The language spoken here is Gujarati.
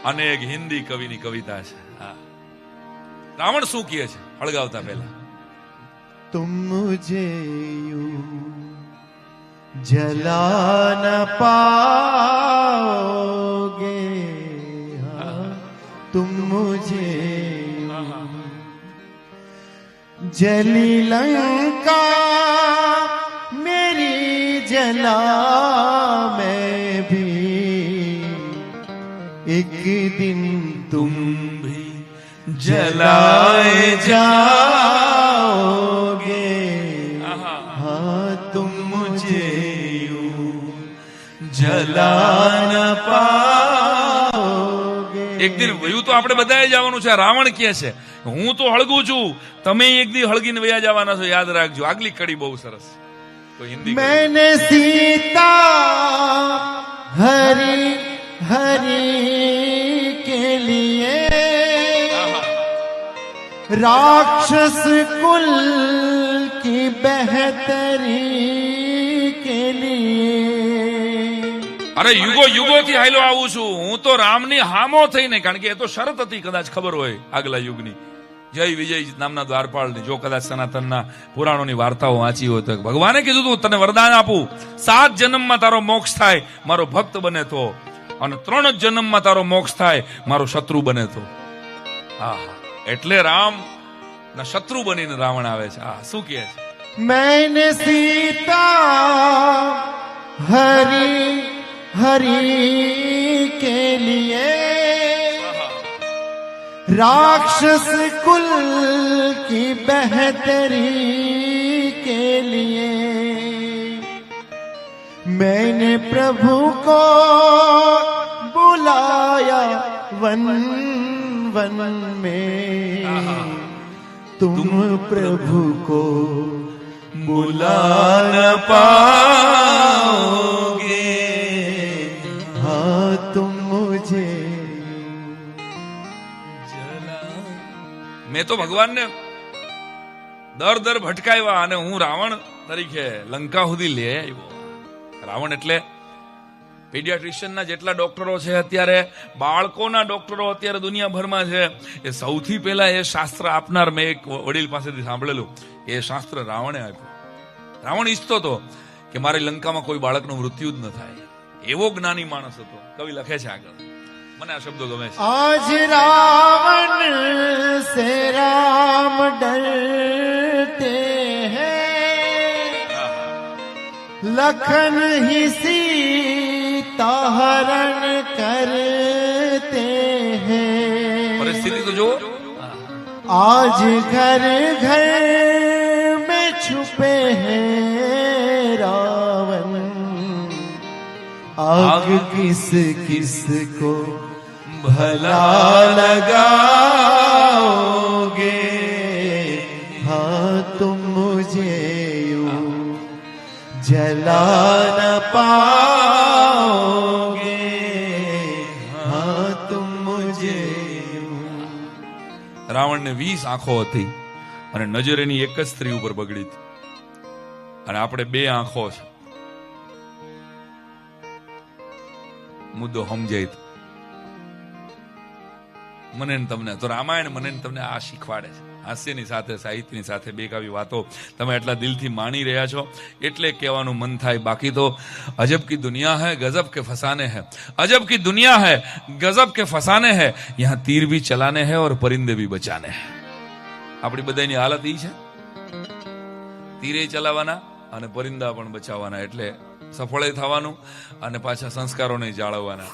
અને એક હિન્દી કવિની કવિતા છે. રાવણ શું કહે છે હળગાવતા પહેલા? तुम मुझे यूं जला न पाओगे, हाँ, तुम मुझे जली लंका मेरी जला मैं भी, एक दिन तुम भी जलाए जाओगे, हाँ तुम मुझे यूं जला न पाओगे. એક દિન વયું તો આપણે બધાએ જવાનું છે. રાવણ કહે છે હું તો હળગું છું, તમે એક દી હળગીને વયા જવાના છો, યાદ રાખજો. આગલી કડી બહુ સરસ. તો હિન્દી मैंने सीता हरी हरी के लिए राक्षस कुल की बेहतरी के लिए. અરે યુગો યુગો થી હાલો આવું છું હું તો રામની હામો થઈને, કારણ કે એ તો શરત હતી, કદાચ ખબર હોય આગલા યુગની. જય વિજય નામના દ્વારપાળની જો કદાચ સનાતનના પુરાણોની વાર્તાઓ વાંચી હોય તો ભગવાને કીધું તું તને વરદાન આપું, 7 જન્મમાં તારો મોક્ષ થાય મારો ભક્ત બને તો, અને 3 જન્મમાં તારો મોક્ષ થાય મારો શત્રુ બને તો. હા, એટલે રામ ના શત્રુ બનીને રાવણ આવે છે. હા, શું કહે છે? मैंने सीता हरी हरी के लिए राक्षस कुल की बेहतरी के लिए मैंने प्रभु को बुलाया वन वन में, तुम प्रभु को बुला न पाओगे, हाँ तुम मुझे. મેં તો ભગવાનને દર ભટકાવ્યા અને હું રાવણ તરીકે લંકા સુધી લઈ આવ્યો. રાવણ એટલે પીડિયાટ્રિશિયનના જેટલા ડોક્ટરો છે અત્યારે, બાળકોના ડોક્ટરો અત્યારે દુનિયાભરમાં છે, એ સૌથી પહેલા એ શાસ્ત્ર આપનાર મેં એક વડીલ પાસેથી સાંભળેલું, એ શાસ્ત્ર રાવણે આપ્યું. રાવણ ઈચ્છતો હતો કે મારી લંકામાં કોઈ બાળકનું મૃત્યુ જ ન થાય, એવો જ્ઞાની માણસ હતો. કવિ લખે છે આગળ, મને આ શબ્દો ગમે છે. आज रावण से राम डरते हैं, लखन ही सीता हरण करते हैं. પરિસ્થિતિ તો જો, आज घर घर में छुपे हैं रावण, आग किस किस को भला लगाओगे, हाँ तुम मुझे यूं जला न पाओगे, हाँ तुम मुझे यूं. રાવણને 20 આંખો હતી અને નજર એની એક જ સ્ત્રી ઉપર બગડી હતી, અને આપણે 2 આંખો છે. મુદ્દો સમજાય તો મને ને તમને તો રામાયણ મને ને તમને આ શીખવાડે છે. હાસ્યની સાથે સાહિત્યની સાથે બેકાવી વાતો તમે એટલા દિલથી માણી રહ્યા છો એટલે કહેવાનું મન થાય. બાકી તો અજબ કી દુનિયા હૈ ગજબ કે ફસાને હૈ, અજબ કી દુનિયા હૈ ગજબ કે ફસાને હૈ, યહાં તીર ભી ચલાને હૈ ઓર પરિંદે ભી બચાને હૈ. આપણી બધાની હાલત ઈ છે, તીરે ચલાવવાના અને પરિંદા પણ બચાવવાના, એટલે સફળ થવાનું અને પાછા સંસ્કારોને જાળવવાના.